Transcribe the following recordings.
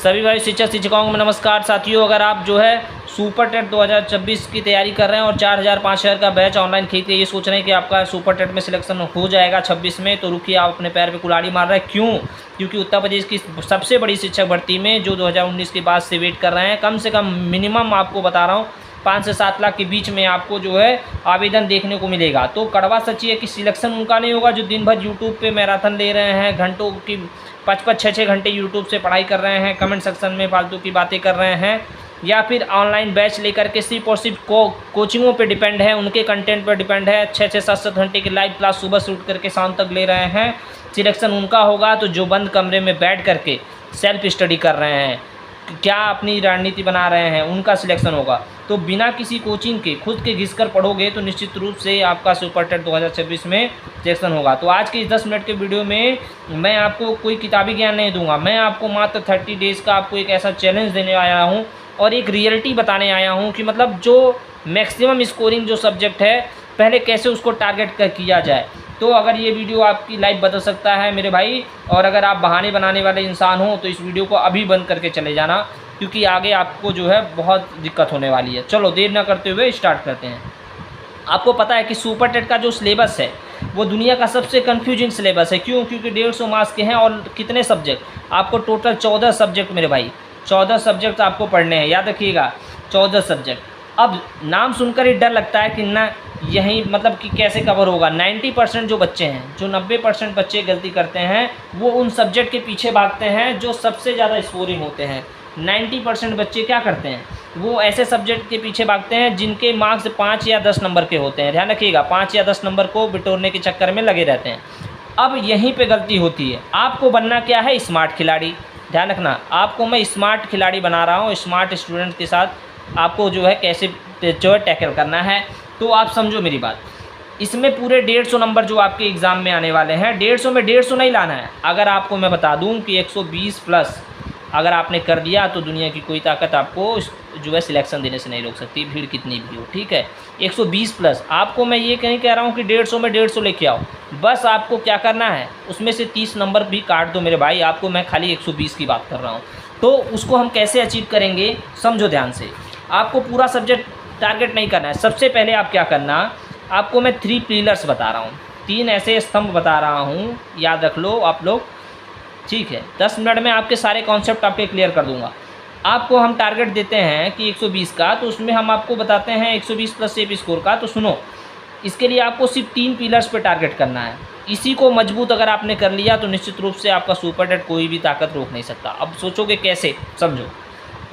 सभी भाई शिक्षक शिक्षिकाओं को नमस्कार। साथियों, अगर आप जो है सुपर टेट 2026 की तैयारी कर रहे हैं और 4000-5000 का बैच ऑनलाइन खरीद के ये सोच रहे हैं कि आपका सुपर टेट में सिलेक्शन हो जाएगा 26 में, तो रुकिए, आप अपने पैर पे कुल्हाड़ी मार रहे हैं। क्यों? क्योंकि उत्तर प्रदेश की सबसे बड़ी शिक्षक भर्ती में जो 2019 के बाद से वेट कर रहे हैं, कम से कम मिनिमम आपको बता रहा हूँ 5 से 7 लाख के बीच में आपको जो है आवेदन देखने को मिलेगा। तो कड़वा सच ये है कि सिलेक्शन उनका नहीं होगा जो दिन भर यूट्यूब पे मैराथन ले रहे हैं, घंटों की 5-6 घंटे यूट्यूब से पढ़ाई कर रहे हैं, कमेंट सेक्शन में फालतू की बातें कर रहे हैं, या फिर ऑनलाइन बैच लेकर के सिर्फ और सिर्फ कोचिंगों पे डिपेंड है, उनके कंटेंट पर डिपेंड है। 6-6 7-7 घंटे की लाइव क्लास सुबह से उठ करके शाम तक ले रहे हैं। सिलेक्शन उनका होगा तो जो बंद कमरे में बैठ करके सेल्फ स्टडी कर रहे हैं, क्या अपनी रणनीति बना रहे हैं, उनका सिलेक्शन होगा। तो बिना किसी कोचिंग के खुद के घिस कर पढ़ोगे तो निश्चित रूप से आपका सुपर टेट 2026 में सिलेक्शन होगा। तो आज के इस 10 मिनट के वीडियो में मैं आपको कोई किताबी ज्ञान नहीं दूंगा, मैं आपको मात्र 30 डेज़ का आपको एक ऐसा चैलेंज देने आया हूं और एक रियलिटी बताने आया हूं कि मतलब जो मैक्सिमम स्कोरिंग जो सब्जेक्ट है पहले कैसे उसको टारगेट कर किया जाए। तो अगर ये वीडियो आपकी लाइफ बदल सकता है मेरे भाई, और अगर आप बहाने बनाने वाले इंसान हो तो इस वीडियो को अभी बंद करके चले जाना, क्योंकि आगे आपको जो है बहुत दिक्कत होने वाली है। चलो देर ना करते हुए स्टार्ट करते हैं। आपको पता है कि सुपर टेट का जो सिलेबस है वो दुनिया का सबसे कन्फ्यूजिंग सिलेबस है। क्यों? क्योंकि 150 मार्क्स के हैं और कितने सब्जेक्ट, आपको टोटल 14 सब्जेक्ट मेरे भाई, 14 सब्जेक्ट आपको पढ़ने हैं, याद रखिएगा 14 सब्जेक्ट। अब नाम सुनकर ही डर लगता है कि ना यही मतलब कि कैसे कवर होगा। 90% जो बच्चे हैं, जो 90% बच्चे गलती करते हैं वो उन सब्जेक्ट के पीछे भागते हैं जो सबसे ज़्यादा स्कोरिंग होते हैं। 90% बच्चे क्या करते हैं, वो ऐसे सब्जेक्ट के पीछे भागते हैं जिनके मार्क्स 5 या 10 नंबर के होते हैं। ध्यान रखिएगा, 5 या 10 नंबर को बिटोरने के चक्कर में लगे रहते हैं। अब यहीं पे गलती होती है। आपको बनना क्या है? स्मार्ट खिलाड़ी। ध्यान रखना, आपको मैं स्मार्ट खिलाड़ी बना रहा हूँ। स्मार्ट स्टूडेंट के साथ आपको जो है कैसे जो है टैकल करना है। तो आप समझो मेरी बात, इसमें पूरे 150 नंबर जो आपके एग्ज़ाम में आने वाले हैं, 150 में 150 नहीं लाना है। अगर आपको मैं बता दूं कि 120 प्लस अगर आपने कर दिया तो दुनिया की कोई ताकत आपको जो है सिलेक्शन देने से नहीं रोक सकती, भीड़ कितनी भी हो। ठीक है, 120 प्लस। आपको मैं ये नहीं कह रहा हूँ कि 150 में 150 लेके आओ, बस आपको क्या करना है उसमें से 30 नंबर भी काट दो मेरे भाई। आपको मैं खाली 120 की बात कर रहा हूँ। तो उसको हम कैसे अचीव करेंगे, समझो ध्यान से। आपको पूरा सब्जेक्ट टारगेट नहीं करना है। सबसे पहले आप क्या करना, आपको मैं 3 पिलर्स बता रहा हूँ, 3 ऐसे स्तंभ बता रहा हूँ, याद रख लो आप लोग। ठीक है, 10 मिनट में आपके सारे कॉन्सेप्ट आपके क्लियर कर दूंगा। आपको हम टारगेट देते हैं कि 120 का, तो उसमें हम आपको बताते हैं 120 प्लस सेफ स्कोर का। तो सुनो, इसके लिए आपको सिर्फ 3 पिलर्स पे टारगेट करना है। इसी को मजबूत अगर आपने कर लिया तो निश्चित रूप से आपका सुपर टेट कोई भी ताकत रोक नहीं सकता। अब सोचोगे कैसे, समझो।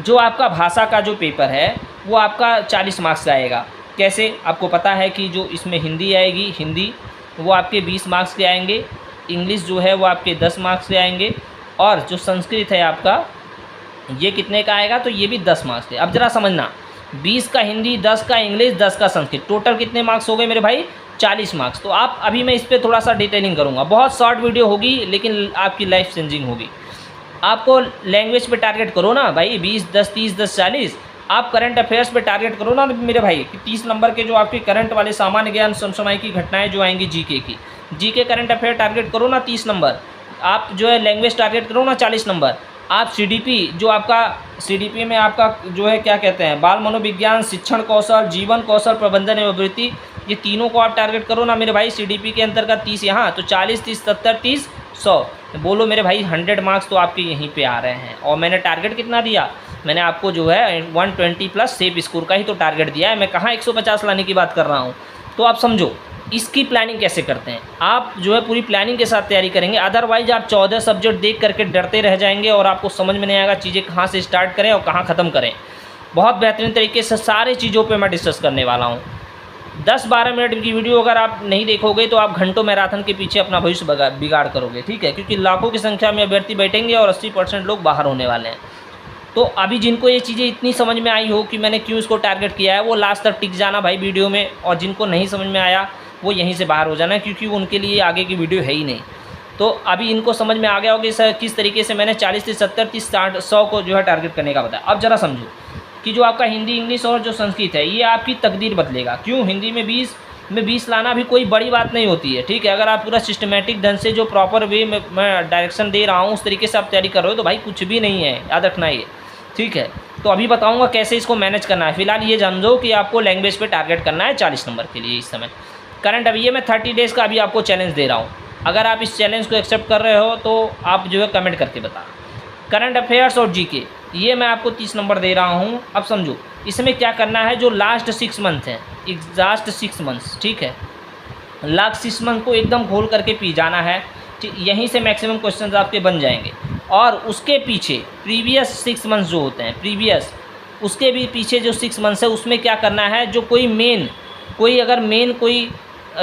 जो आपका भाषा का जो पेपर है वो आपका 40 मार्क्स का आएगा। कैसे? आपको पता है कि जो इसमें हिंदी आएगी, हिंदी वो आपके 20 मार्क्स के आएंगे, इंग्लिश जो है वो आपके 10 मार्क्स के आएंगे, और जो संस्कृत है आपका ये कितने का आएगा, तो ये भी 10 मार्क्स के। अब ज़रा समझना, 20 का हिंदी, 10 का इंग्लिश, 10 का संस्कृत, टोटल कितने मार्क्स हो गए मेरे भाई? 40 मार्क्स। तो आप अभी मैं इस पर थोड़ा सा डिटेलिंग करूँगा, बहुत शॉर्ट वीडियो होगी लेकिन आपकी लाइफ चेंजिंग होगी। आपको लैंग्वेज पे टारगेट करो ना भाई, 20 10 30 10 40। आप करंट अफेयर्स पे टारगेट करो ना मेरे भाई, कि 30 नंबर के जो आपके करंट वाले सामान्य ज्ञान समसामयिक की घटनाएं जो आएंगी जीके की, जीके करंट अफेयर टारगेट करो ना 30 नंबर। आप जो है लैंग्वेज टारगेट करो ना 40 नंबर। आप सीडीपी जो आपका सीडीपी में आपका जो है क्या कहते हैं, बाल मनोविज्ञान, शिक्षण कौशल, जीवन कौशल, प्रबंधन एवं वृत्ति, ये तीनों को आप टारगेट करो ना मेरे भाई। सीडीपी के अंतर्गत 30 यहाँ, तो 40 30 70 30 100। बोलो मेरे भाई 100 मार्क्स तो आपके यहीं पे आ रहे हैं। और मैंने टारगेट कितना दिया, मैंने आपको जो है 120 प्लस सेफ स्कोर का ही तो टारगेट दिया है। मैं कहाँ 150 लाने की बात कर रहा हूँ। तो आप समझो इसकी प्लानिंग कैसे करते हैं। आप जो है पूरी प्लानिंग के साथ तैयारी करेंगे, अदरवाइज आप 14 सब्जेक्ट देख करके डरते रह जाएंगे और आपको समझ में नहीं आएगा चीज़ें कहाँ से स्टार्ट करें और कहाँ ख़त्म करें। बहुत बेहतरीन तरीके से सारी चीज़ों पे मैं डिस्कस करने वाला हूँ। 10-12 मिनट की वीडियो अगर आप नहीं देखोगे तो आप घंटों मैराथन के पीछे अपना भविष्य बिगाड़ करोगे। ठीक है, क्योंकि लाखों की संख्या में अभ्यर्थी बैठेंगे और 80% लोग बाहर होने वाले हैं। तो अभी जिनको ये चीज़ें इतनी समझ में आई हो कि मैंने क्यों इसको टारगेट किया है, वो लास्ट तक टिक जाना भाई वीडियो में, और जिनको नहीं समझ में आया वो यहीं से बाहर हो जाना, क्योंकि उनके लिए आगे की वीडियो है ही नहीं। तो अभी इनको समझ में आ गया होगा सर किस तरीके से मैंने 40 से 70 30 60 100 को जो है टारगेट करने का बताया। अब ज़रा समझो कि जो आपका हिंदी, इंग्लिश और जो संस्कृत है ये आपकी तकदीर बदलेगा। क्यों? हिंदी में 20, में 20 लाना भी कोई बड़ी बात नहीं होती है, ठीक है। अगर आप पूरा सिस्टमेटिक ढंग से जो प्रॉपर वे में मैं डायरेक्शन दे रहा हूँ उस तरीके से आप तैयारी कर रहे हो तो भाई कुछ भी नहीं है, याद रखना ये, ठीक है। तो अभी बताऊँगा कैसे इसको मैनेज करना है। फिलहाल ये जान दो कि आपको लैंग्वेज पे टारगेट करना है 40 नंबर के लिए इस समय करंट। अभी ये मैं 30 डेज़ का अभी आपको चैलेंज दे रहा हूँ। अगर आप इस चैलेंज को एक्सेप्ट कर रहे हो तो आप जो है कमेंट करके बता। करंट अफेयर्स और जीके ये मैं आपको 30 नंबर दे रहा हूँ। अब समझो इसमें क्या करना है, जो लास्ट 6 मंथ हैं, लास्ट 6 मंथ्स, ठीक है, लास्ट 6 मंथ को एकदम घोल करके पी जाना है, ठीक। यहीं से मैक्सिमम क्वेश्चंस आपके बन जाएंगे। और उसके पीछे प्रीवियस 6 मंथ्स जो होते हैं, प्रीवियस उसके भी पीछे जो 6 मंथ्स है उसमें क्या करना है, जो कोई मेन अगर मेन कोई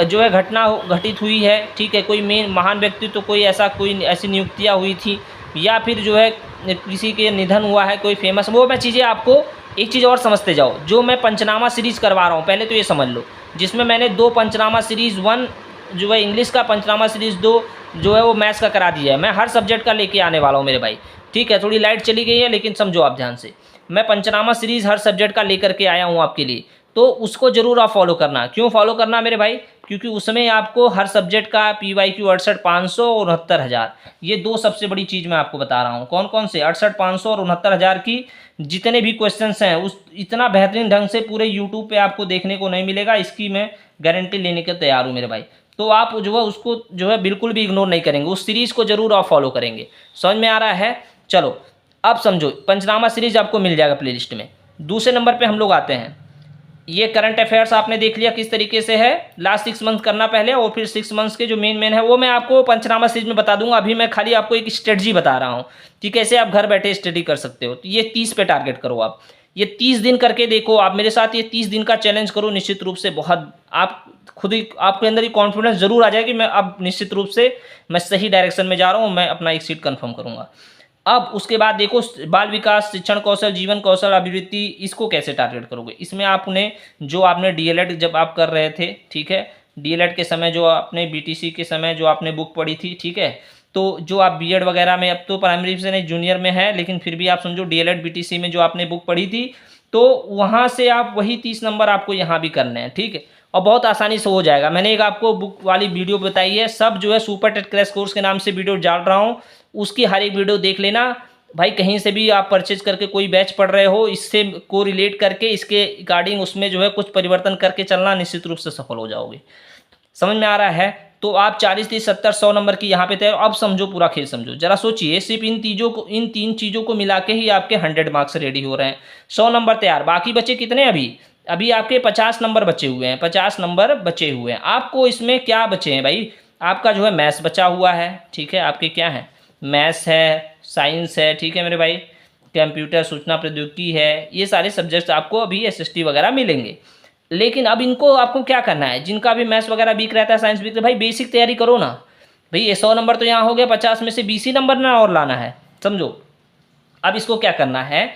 जो है घटना घटित हुई है, ठीक है, कोई मेन महान व्यक्ति तो कोई ऐसी नियुक्तियाँ हुई थी या फिर जो है किसी के निधन हुआ है कोई फेमस, वो मैं चीज़ें आपको एक चीज़ और समझते जाओ। जो मैं पंचनामा सीरीज़ करवा रहा हूँ पहले तो ये समझ लो, जिसमें मैंने 2 पंचनामा सीरीज़ 1 जो है इंग्लिश का, पंचनामा सीरीज़ 2 जो है वो मैथ्स का करा दिया है। मैं हर सब्जेक्ट का लेके आने वाला हूँ मेरे भाई, ठीक है। थोड़ी लाइट चली गई है लेकिन समझो आप ध्यान से, मैं पंचनामा सीरीज़ हर सब्जेक्ट का लेकर के आया हूँ आपके लिए, तो उसको ज़रूर आप फॉलो करना। क्यों फॉलो करना मेरे भाई, क्योंकि उसमें आपको हर सब्जेक्ट का PYQ 68,500 और 69,000, ये 2 सबसे बड़ी चीज़ मैं आपको बता रहा हूँ। कौन कौन से, 68,500 और 69,000 की जितने भी क्वेश्चंस हैं उस इतना बेहतरीन ढंग से पूरे यूट्यूब पे आपको देखने को नहीं मिलेगा, इसकी मैं गारंटी लेने के तैयार हूँ मेरे भाई। तो आप जो है उसको जो है बिल्कुल भी इग्नोर नहीं करेंगे, उस सीरीज़ को ज़रूर आप फॉलो करेंगे। समझ में आ रहा है? चलो अब समझो, पंचनामा सीरीज आपको मिल जाएगा प्लेलिस्ट में। दूसरे नंबर पे हम लोग आते हैं, ये करंट अफेयर्स आपने देख लिया किस तरीके से है, लास्ट 6 मंथ करना पहले और फिर 6 मंथ्स के जो मेन है वो मैं आपको पंचनामा सीरीज में बता दूंगा। अभी मैं खाली आपको एक स्ट्रेटजी बता रहा हूँ कि कैसे आप घर बैठे स्टडी कर सकते हो। तो ये 30 पे टारगेट करो आप, ये 30 दिन करके देखो आप मेरे साथ, ये 30 दिन का चैलेंज करो। निश्चित रूप से बहुत आप खुद ही आपके अंदर ही कॉन्फिडेंस जरूर आ जाएगी, मैं अब निश्चित रूप से मैं सही डायरेक्शन में जा रहा हूँ, मैं अपना एक सीट कन्फर्म करूँगा। अब उसके बाद देखो, बाल विकास, शिक्षण कौशल, जीवन कौशल अभिवृद्धि, इसको कैसे टारगेट करोगे। इसमें आपने जो आपने DLED जब आप कर रहे थे, ठीक है, DLED के समय जो आपने BTC के समय जो आपने बुक पढ़ी थी, ठीक है, तो जो आप B.Ed वगैरह में, अब तो प्राइमरी से नहीं जूनियर में है, लेकिन फिर भी आप समझो DLED BTC में जो आपने बुक पढ़ी थी, तो वहाँ से आप वही 30 नंबर आपको यहाँ भी करने हैं, ठीक है, और बहुत आसानी से हो जाएगा। मैंने एक आपको बुक वाली वीडियो बताई है, सब जो है सुपर टेट क्रैश कोर्स के नाम से वीडियो डाल रहा हूँ, उसकी हर एक वीडियो देख लेना भाई। कहीं से भी आप परचेज करके कोई बैच पढ़ रहे हो, इससे को रिलेट करके इसके अकॉर्डिंग उसमें जो है कुछ परिवर्तन करके चलना, निश्चित रूप से सफल हो जाओगे। समझ में आ रहा है? तो आप 40, 30, 70, 100 नंबर की यहाँ पे तैयार। अब समझो, पूरा खेल समझो, जरा सोचिए, सिर्फ इन 3 चीज़ों को मिला के ही आपके 100 मार्क्स रेडी हो रहे हैं, 100 नंबर तैयार। बाकी बचे कितने, अभी आपके 50 नंबर बचे हुए हैं, 50 नंबर बचे हुए हैं। आपको इसमें क्या बचे हैं भाई, आपका जो है मैथ्स बचा हुआ है, ठीक है, आपके क्या है, मैथ्स है, साइंस है, ठीक है मेरे भाई, कंप्यूटर सूचना प्रौद्योगिकी है, ये सारे सब्जेक्ट्स आपको अभी SST वगैरह मिलेंगे। लेकिन अब इनको आपको क्या करना है, जिनका भी मैथ्स वगैरह वीक रहता है, साइंस वीक रहता है, भाई बेसिक तैयारी करो ना भाई। ये 100 नंबर तो यहाँ हो गया, 50 में से 20 ही नंबर ना और लाना है, समझो। अब इसको क्या करना है,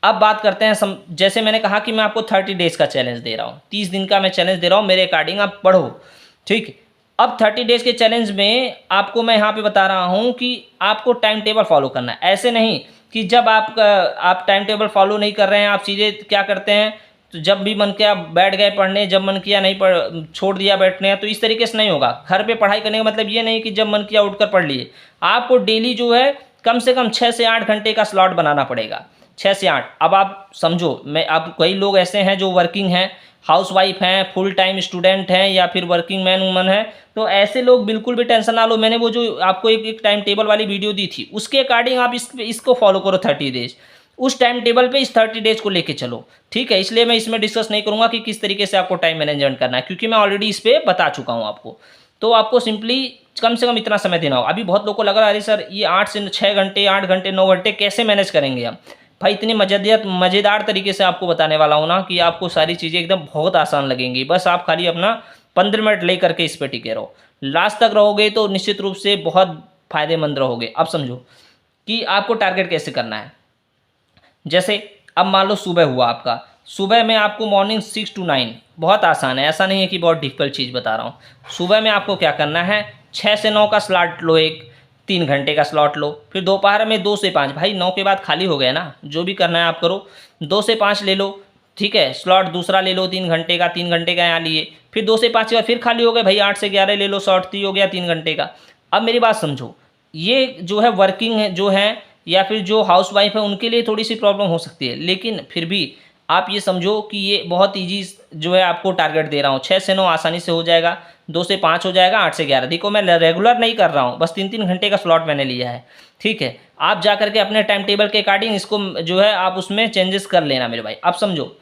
अब बात करते हैं जैसे मैंने कहा कि मैं आपको 30 डेज़ का चैलेंज दे रहा हूँ, 30 दिन का मैं चैलेंज दे रहा हूँ, मेरे अकॉर्डिंग आप पढ़ो, ठीक। अब 30 डेज़ के चैलेंज में आपको मैं यहाँ पे बता रहा हूँ कि आपको टाइम टेबल फॉलो करना है। ऐसे नहीं कि जब आप टाइम टेबल फॉलो नहीं कर रहे हैं, आप सीधे क्या करते हैं, तो जब भी मन किया बैठ गए पढ़ने, जब मन किया नहीं छोड़ दिया बैठने, तो इस तरीके से नहीं होगा। घर पे पढ़ाई करने का मतलब ये नहीं कि जब मन किया उठकर पढ़ लिए। आपको डेली जो है कम से कम 6 से 8 घंटे का स्लॉट बनाना पड़ेगा, 6 से 8। अब आप समझो, अब कई लोग ऐसे हैं जो वर्किंग हैं, हाउसवाइफ हैं, फुल टाइम स्टूडेंट हैं, या फिर वर्किंग मैन वूमन है, तो ऐसे लोग बिल्कुल भी टेंशन ना लो। मैंने वो जो आपको एक टाइम टेबल वाली वीडियो दी थी, उसके अकॉर्डिंग आप इसको फॉलो करो 30 डेज। उस टाइम टेबल पे इस 30 डेज को लेके चलो, ठीक है। इसलिए मैं इसमें डिस्कस नहीं करूँगा कि किस तरीके से आपको टाइम मैनेजमेंट करना है, क्योंकि मैं ऑलरेडी इस पर बता चुका हूँ आपको। तो आपको सिंपली कम से कम इतना समय देना हो। अभी बहुत लोगों को लग रहा है अरे सर ये 8 से 6 घंटे, 8 घंटे, 9 घंटे कैसे मैनेज करेंगे हम। भाई इतनी मज़ेदार तरीके से आपको बताने वाला हूँ ना कि आपको सारी चीज़ें एकदम बहुत आसान लगेंगी। बस आप खाली अपना 15 मिनट ले करके इस पर टिके रहो, लास्ट तक रहोगे तो निश्चित रूप से बहुत फ़ायदेमंद रहोगे। अब समझो कि आपको टारगेट कैसे करना है। जैसे अब मान लो सुबह हुआ आपका, सुबह में आपको मॉर्निंग 6 to 9, बहुत आसान है, ऐसा नहीं है कि बहुत डिफिकल्ट चीज़ बता रहा हूँ। सुबह में आपको क्या करना है, 6 से 9 का स्लॉट लो, एक 3 घंटे का स्लॉट लो। फिर दोपहर में 2 से 5, भाई 9 के बाद खाली हो गया ना, जो भी करना है आप करो, 2 से 5 ले लो, ठीक है, स्लॉट दूसरा ले लो 3 घंटे का, 3 घंटे का यहाँ लिए, फिर 2 से 5 के बाद फिर खाली हो गए भाई, 8 से 11 ले लो, शॉर्ट 3 हो गया 3 घंटे का। अब मेरी बात समझो, ये जो है वर्किंग है जो है या फिर जो हाउस वाइफ है उनके लिए थोड़ी सी प्रॉब्लम हो सकती है, लेकिन फिर भी आप ये समझो कि ये बहुत ईजी जो है आपको टारगेट दे रहा हूँ। 6 से 9 आसानी से हो जाएगा, 2 से 5 हो जाएगा, 8 से 11। देखो मैं रेगुलर नहीं कर रहा हूँ, बस 3-3 घंटे का स्लॉट मैंने लिया है, ठीक है। आप जा करके अपने टाइम टेबल के अकॉर्डिंग इसको जो है आप उसमें चेंजेस कर लेना मेरे भाई। अब समझो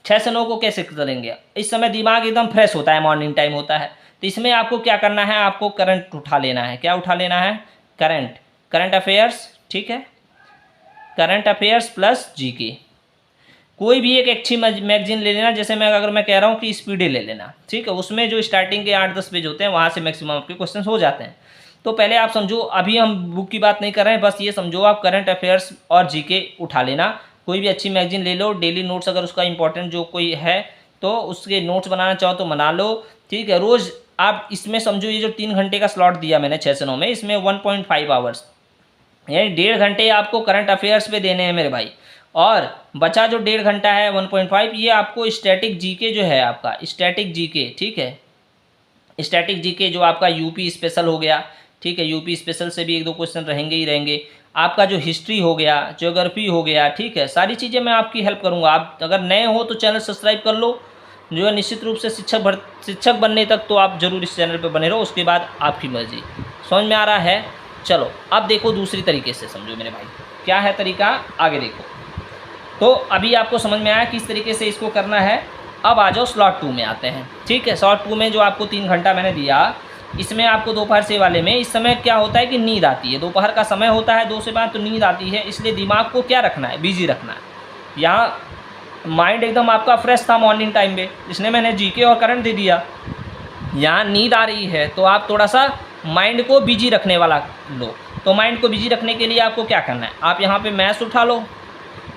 6 से 9 को कैसे करेंगे, इस समय दिमाग एकदम फ्रेश होता है, मॉर्निंग टाइम होता है, तो इसमें आपको क्या करना है, आपको करंट उठा लेना है। क्या उठा लेना है? करंट अफेयर्स, ठीक है, करंट अफेयर्स प्लस जीके। कोई भी एक अच्छी मैगजीन ले लेना, जैसे अगर मैं कह रहा हूँ कि स्पीडे ले लेना, ठीक है, उसमें जो स्टार्टिंग के 8-10 पेज होते हैं वहाँ से मैक्सिमम आपके क्वेश्चन हो जाते हैं। तो पहले आप समझो, अभी हम बुक की बात नहीं कर रहे हैं, बस ये समझो आप करंट अफेयर्स और जीके उठा लेना। कोई भी अच्छी मैगजीन ले लो, डेली नोट्स अगर उसका इंपॉर्टेंट जो कोई है तो उसके नोट्स बनाना चाहो तो बना लो, ठीक है। रोज़ आप इसमें समझो ये जो 3 घंटे का स्लॉट दिया मैंने 6 से 9 में, इसमें 1.5 आवर्स यानी 1.5 घंटे आपको करंट अफेयर्स पे देने हैं मेरे भाई, और बचा जो 1.5 घंटा है 1.5 ये आपको स्टैटिक जीके जो है आपका स्टैटिक जीके, ठीक है, स्टैटिक जीके जो आपका यूपी स्पेशल हो गया, ठीक है, यूपी स्पेशल से भी 1-2 क्वेश्चन रहेंगे ही रहेंगे। आपका जो हिस्ट्री हो गया, ज्योग्राफी हो गया, ठीक है, सारी चीज़ें मैं आपकी हेल्प करूँगा। आप अगर नए हो तो चैनल सब्सक्राइब कर लो, जो है निश्चित रूप से शिक्षक बनने तक तो आप जरूर इस चैनल पर बने रहो, उसके बाद आपकी मर्जी। समझ में आ रहा है? चलो अब देखो दूसरी तरीके से समझो मेरे भाई, क्या है तरीका, आगे देखो। तो अभी आपको समझ में आया किस तरीके से इसको करना है। अब आ जाओ स्लॉट 2 में आते हैं, ठीक है। स्लॉट 2 में जो आपको 3 घंटा मैंने दिया, इसमें आपको दोपहर से वाले में इस समय क्या होता है कि नींद आती है, दोपहर का समय होता है 2 से 5, तो नींद आती है, इसलिए दिमाग को क्या रखना है, बिजी रखना है। यहाँ माइंड एकदम आपका फ्रेश था मॉर्निंग टाइम में, इसने मैंने जीके और करंट दे दिया। यहाँ नींद आ रही है तो आप थोड़ा सा माइंड को बिजी रखने वाला लो। तो माइंड को बिजी रखने के लिए आपको क्या करना है, आप यहाँ पे मैथ्स उठा लो,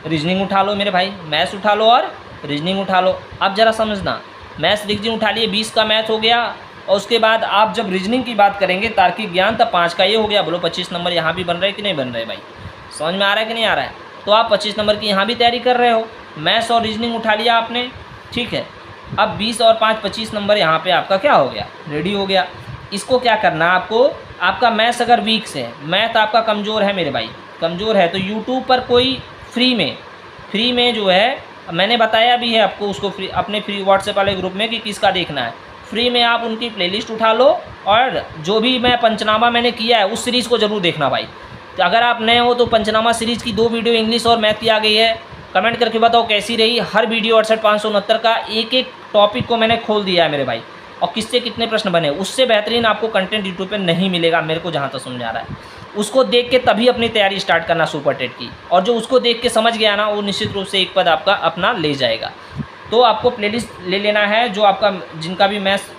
रीजनिंग उठा लो मेरे भाई, मैथ्स उठा लो और रीजनिंग उठा लो। अब ज़रा समझना, मैथ्स रीजनिंग उठा लिए, 20 का मैथ हो गया, और उसके बाद आप जब रीजनिंग की बात करेंगे तार्किक ज्ञान, तब 5 का ये हो गया। बोलो 25 नंबर यहाँ भी बन रहे कि नहीं बन रहे भाई, समझ में आ रहा है कि नहीं आ रहा है? तो आप 25 नंबर की यहाँ भी तैयारी कर रहे हो, मैथ्स और रीजनिंग उठा लिया आपने, ठीक है। अब 20 और 5 25 नंबर यहाँ पे आपका क्या हो गया, रेडी हो गया। इसको क्या करना है आपको, आपका मैथ्स अगर वीक से, मैथ आपका कमज़ोर है मेरे भाई, कमज़ोर है, तो यूट्यूब पर कोई फ्री में जो है मैंने बताया भी है आपको, उसको फ्री अपने फ्री व्हाट्सएप वाले ग्रुप में कि किसका देखना है। फ्री में आप उनकी प्लेलिस्ट उठा लो, और जो भी मैं पंचनामा मैंने किया है उस सीरीज़ को ज़रूर देखना भाई। तो अगर आप नए हो तो पंचनामा सीरीज़ की 2 वीडियो इंग्लिश और मैथ की आ गई है, कमेंट करके बताओ कैसी रही। हर वीडियो 68-569 का एक टॉपिक को मैंने खोल दिया है मेरे भाई, और किससे कितने प्रश्न बने, उससे बेहतरीन आपको कंटेंट यूट्यूब पे नहीं मिलेगा मेरे को जहाँ तक समझ आ रहा है। उसको देख के तभी अपनी तैयारी स्टार्ट करना सुपर टेट की, और जो उसको देख के समझ गया ना वो निश्चित रूप से एक पद आपका अपना ले जाएगा। तो आपको प्लेलिस्ट ले लेना है जो आपका जिनका भी मैथ्स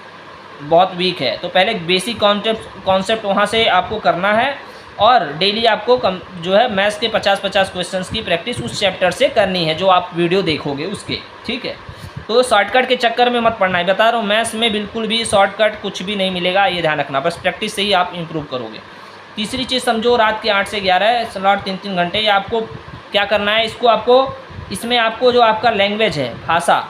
बहुत वीक है, तो पहले बेसिक कॉन्सेप्ट वहाँ से आपको करना है, और डेली आपको जो है मैथ्स के 50-50 क्वेश्चंस की प्रैक्टिस उस चैप्टर से करनी है जो आप वीडियो देखोगे उसके, ठीक है। तो शॉर्टकट के चक्कर में मत पड़ना है, बता रहा हूँ मैथ्स में बिल्कुल भी शॉर्टकट कुछ भी नहीं मिलेगा, ये ध्यान रखना, बस प्रैक्टिस से ही आप इम्प्रूव करोगे। तीसरी चीज़ समझो, रात के 8 से 11 स्लॉट 3-3 घंटे, ये आपको क्या करना है, इसको आपको इसमें आपको जो आपका लैंग्वेज है, भाषा,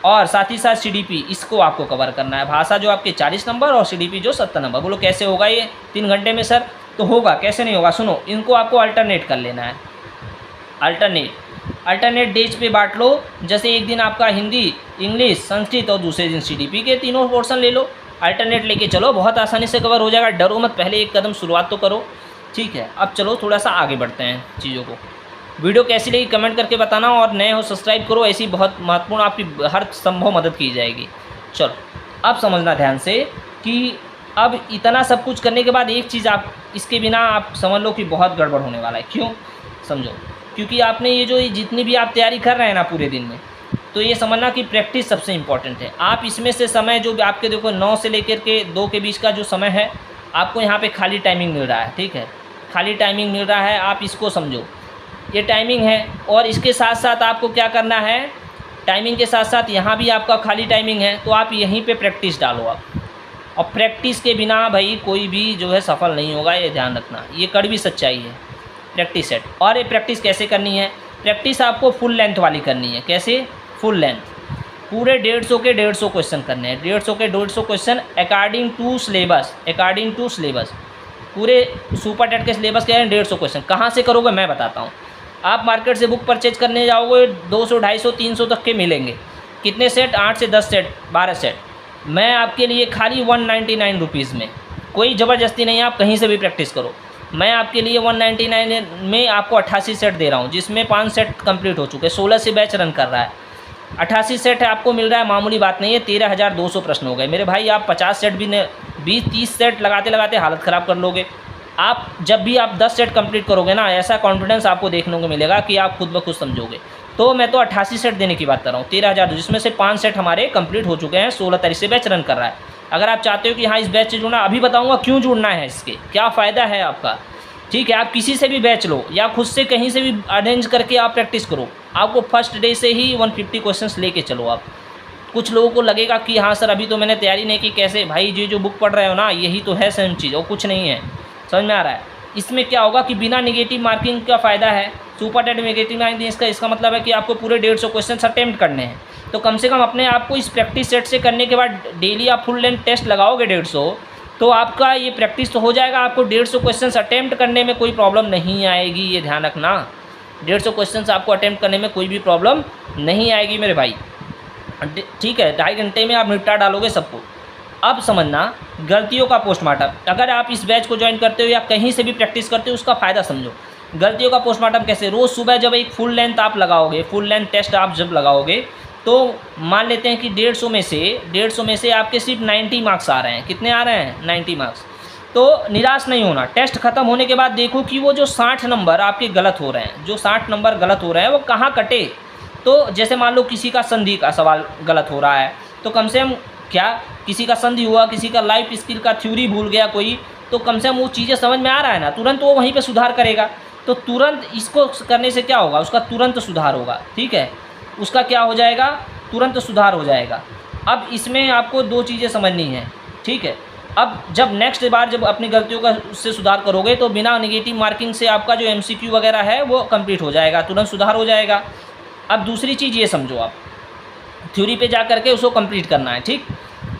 और साथ ही साथ CDP, इसको आपको कवर करना है। भाषा जो आपके 40 नंबर और CDP जो 70 नंबर। बोलो कैसे होगा ये 3 घंटे में सर? तो होगा, कैसे नहीं होगा, सुनो, इनको आपको अल्टरनेट कर लेना है। अल्टरनेट डेज पे बांट लो, जैसे एक दिन आपका हिंदी, इंग्लिश, संस्कृत और दूसरे दिन CDP के तीनों पोर्शन ले लो। अल्टरनेट लेके चलो, बहुत आसानी से कवर हो जाएगा, डरो मत, पहले एक कदम शुरुआत तो करो, ठीक है। अब चलो थोड़ा सा आगे बढ़ते हैं चीज़ों को। वीडियो कैसी लगी कमेंट करके बताना, और नए हो सब्सक्राइब करो, ऐसी बहुत महत्वपूर्ण आपकी हर संभव मदद की जाएगी। चलो अब समझना ध्यान से कि अब इतना सब कुछ करने के बाद एक चीज़ आप इसके बिना आप समझ लो कि बहुत गड़बड़ होने वाला है। क्यों समझो, क्योंकि आपने ये जो जितनी भी आप तैयारी कर रहे हैं ना पूरे दिन में, तो ये समझना कि प्रैक्टिस सबसे इम्पॉर्टेंट है। आप इसमें से समय जो आपके देखो 9 से लेकर के 2 के बीच का जो समय है, आपको यहाँ पे खाली टाइमिंग मिल रहा है, ठीक है, खाली टाइमिंग मिल रहा है, आप इसको समझो, ये टाइमिंग है। और इसके साथ साथ आपको क्या करना है, टाइमिंग के साथ साथ यहाँ भी आपका खाली टाइमिंग है, तो आप यहीं पे प्रैक्टिस डालो आप। और प्रैक्टिस के बिना भाई कोई भी जो है सफल नहीं होगा, ये ध्यान रखना, ये कड़वी सच्चाई है। प्रैक्टिस सेट, और ये प्रैक्टिस कैसे करनी है, प्रैक्टिस आपको फुल लेंथ वाली करनी है। कैसे? फुल लेंथ, पूरे 150 के 150 क्वेश्चन करने हैं, 150 के 150 क्वेश्चन अकॉर्डिंग टू सिलेबस। पूरे सुपर टेट के सिलेबस के हैं 150 क्वेश्चन। कहाँ से करोगे मैं बताता हूँ। आप मार्केट से बुक परचेज करने जाओगे 200, 250, 300 तक के मिलेंगे। कितने सेट? 8 से 10 सेट, 12 सेट। मैं आपके लिए खाली 199 रुपीज़ में, कोई ज़बरदस्ती नहीं है, आप कहीं से भी प्रैक्टिस करो। मैं आपके लिए 199 में आपको 88 सेट दे रहा हूँ, जिसमें 5 सेट कंप्लीट हो चुके, 16 से बैच रन कर रहा है। 88 सेट आपको मिल रहा है, मामूली बात नहीं है। 13,200 प्रश्न हो गए मेरे भाई। आप 50 सेट भी 20-30 सेट लगाते लगाते हालत ख़राब कर लोगे। आप जब भी आप 10 सेट कंप्लीट करोगे ना, ऐसा कॉन्फिडेंस आपको देखने को मिलेगा कि आप खुद ब खुद समझोगे। तो मैं तो 88 सेट देने की बात कर रहा हूँ, 13,000, जिसमें से 5 सेट हमारे कंप्लीट हो चुके हैं। 16 तारीख से बैच रन कर रहा है। अगर आप चाहते हो कि हाँ इस बैच से जुड़ना, अभी बताऊँगा क्यों जुड़ना है, इसके क्या फ़ायदा है आपका। ठीक है, आप किसी से भी बैच लो या खुद से कहीं से भी अरेंज करके आप प्रैक्टिस करो। आपको फर्स्ट डे से ही 150 क्वेश्चंस लेके चलो आप। कुछ लोगों को लगेगा कि हाँ सर अभी तो मैंने तैयारी नहीं की, कैसे भाई जो बुक पढ़ रहे हो ना यही तो है सेम चीज़, और कुछ नहीं है। समझ में आ रहा है। इसमें क्या होगा कि बिना नेगेटिव मार्किंग का फ़ायदा है। सुपर टेट नेगेटिव मार्किंग इसका मतलब है कि आपको पूरे 150 क्वेश्चन अटेम्प्ट करने हैं। तो कम से कम अपने आप को इस प्रैक्टिस सेट से करने के बाद डेली आप फुल लेंथ टेस्ट लगाओगे 150, तो आपका ये प्रैक्टिस तो हो जाएगा। आपको 150 क्वेश्चन अटेम्प्ट करने में कोई प्रॉब्लम नहीं आएगी, ये ध्यान रखना। 150 क्वेश्चन आपको अटेम्प्ट करने में कोई भी प्रॉब्लम नहीं आएगी मेरे भाई। ठीक है, 2.5 घंटे में आप निपटा डालोगे सबको। अब समझना गलतियों का पोस्टमार्टम। अगर आप इस बैच को ज्वाइन करते हो या कहीं से भी प्रैक्टिस करते हो, उसका फ़ायदा समझो। गलतियों का पोस्टमार्टम कैसे? रोज़ सुबह जब एक फुल लेंथ आप लगाओगे, फुल लेंथ टेस्ट आप जब लगाओगे, तो मान लेते हैं कि 150 में से आपके सिर्फ 90 मार्क्स आ रहे हैं। कितने आ रहे हैं? 90 मार्क्स। तो निराश नहीं होना। टेस्ट खत्म होने के बाद देखो कि वो जो 60 नंबर आपके गलत हो रहे हैं, जो 60 नंबर गलत हो रहे हैं वो कहाँ कटे। तो जैसे मान लो किसी का संधि का सवाल गलत हो रहा है, तो कम से कम क्या किसी का संधि हुआ, किसी का लाइफ स्किल का थ्योरी भूल गया कोई, तो कम से कम वो चीज़ें समझ में आ रहा है ना, तुरंत वो वहीं पे सुधार करेगा। तो तुरंत इसको करने से क्या होगा? उसका तुरंत सुधार होगा। ठीक है, उसका क्या हो जाएगा? तुरंत सुधार हो जाएगा। अब इसमें आपको 2 चीज़ें समझनी हैं। ठीक है, अब जब नेक्स्ट बार जब अपनी गलतियों का उससे सुधार करोगे, तो बिना नेगेटिव मार्किंग से आपका जो MCQ वगैरह है वो कंप्लीट हो जाएगा, तुरंत सुधार हो जाएगा। अब दूसरी चीज़ ये समझो, आप थ्योरी पे जा करके उसको कंप्लीट करना है। ठीक,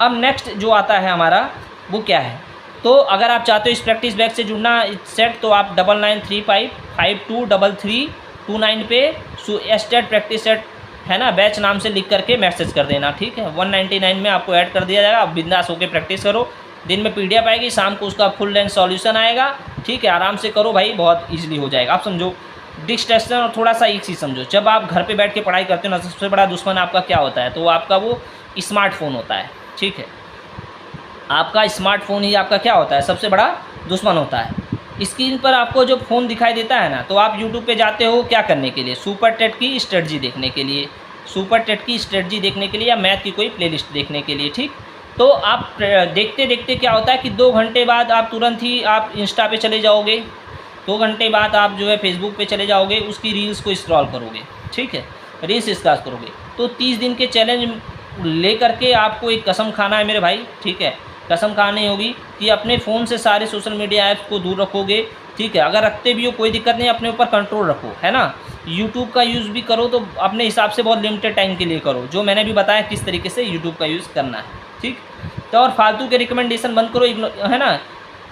अब नेक्स्ट जो आता है हमारा वो क्या है? तो अगर आप चाहते हो इस प्रैक्टिस बैच से जुड़ना सेट, तो आप 9935523329 पे एस्टेट प्रैक्टिस सेट है ना, बैच नाम से लिख करके मैसेज कर देना। ठीक है, 199 में आपको ऐड कर दिया जाएगा। आप बिंदास होकर प्रैक्टिस करो। दिन में PDF आएगी, शाम को उसका फुल लेंथ सॉल्यूशन आएगा। ठीक है, आराम से करो भाई, बहुत ईजिली हो जाएगा। आप समझो डिस्ट्रैक्शन, और थोड़ा सा एक चीज़ समझो, जब आप घर पे बैठ के पढ़ाई करते हो ना, सबसे बड़ा दुश्मन आपका क्या होता है? तो आपका वो स्मार्टफोन होता है। ठीक है, आपका स्मार्टफोन ही आपका क्या होता है? सबसे बड़ा दुश्मन होता है। स्क्रीन पर आपको जो फ़ोन दिखाई देता है ना, तो आप YouTube पे जाते हो क्या करने के लिए? सुपर टेट की स्ट्रेटजी देखने के लिए, सुपर टेट की स्ट्रेटजी देखने के लिए, या मैथ की कोई प्लेलिस्ट देखने के लिए। ठीक, तो आप देखते देखते क्या होता है कि 2 घंटे बाद आप तुरंत ही आप इंस्टा पे चले जाओगे, 2 घंटे बाद आप जो है फेसबुक पे चले जाओगे, उसकी रील्स को स्क्रॉल करोगे। ठीक है, रील्स स्क्रॉल करोगे। तो 30 दिन के चैलेंज ले करके आपको एक कसम खाना है मेरे भाई। ठीक है, कसम खानी होगी कि अपने फ़ोन से सारे सोशल मीडिया ऐप्स को दूर रखोगे। ठीक है, अगर रखते भी हो कोई दिक्कत नहीं, अपने ऊपर कंट्रोल रखो, है ना। यूट्यूब का यूज़ भी करो तो अपने हिसाब से बहुत लिमिटेड टाइम के लिए करो, जो मैंने भी बताया किस तरीके से यूट्यूब का यूज़ करना है। ठीक, तो और फालतू के रिकमेंडेशन बंद करो, है ना।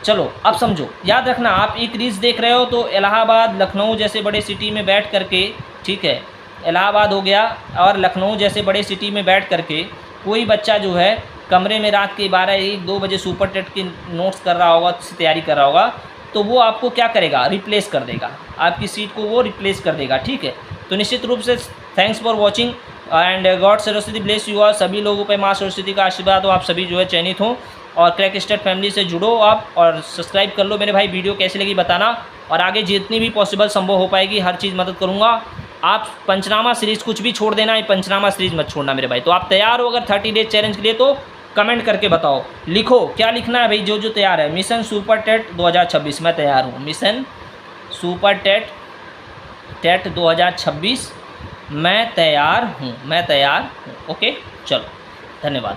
चलो अब समझो, याद रखना, आप एक रील्स देख रहे हो तो इलाहाबाद, लखनऊ जैसे बड़े सिटी में बैठ करके, ठीक है, इलाहाबाद हो गया और लखनऊ जैसे बड़े सिटी में बैठ करके कोई बच्चा जो है कमरे में रात के 12-1-2 बजे सुपर टेट के नोट्स कर रहा होगा, तैयारी कर रहा होगा, तो वो आपको क्या करेगा? रिप्लेस कर देगा, आपकी सीट को वो रिप्लेस कर देगा। ठीक है, तो निश्चित रूप से thanks for watching and God Saraswati bless you all. सभी लोगों पे माँ सरस्वती का आशीर्वाद हो, आप सभी जो है चयनित हों और क्रैक स्टेट फैमिली से जुड़ो आप, और सब्सक्राइब कर लो मेरे भाई। वीडियो कैसी लगी बताना, और आगे जितनी भी पॉसिबल संभव हो पाएगी हर चीज़ मदद करूँगा। आप पंचनामा सीरीज़ कुछ भी छोड़ देना, ये पंचनामा सीरीज़ मत छोड़ना मेरे भाई। तो आप तैयार हो अगर 30 डेज चैलेंज के लिए, तो कमेंट करके बताओ, लिखो क्या लिखना है भाई, जो जो तैयार है। मिशन सुपर टेट 2026 मैं तैयार हूँ, मिशन सुपर टेट 2026 मैं तैयार हूँ, ओके, चलो धन्यवाद।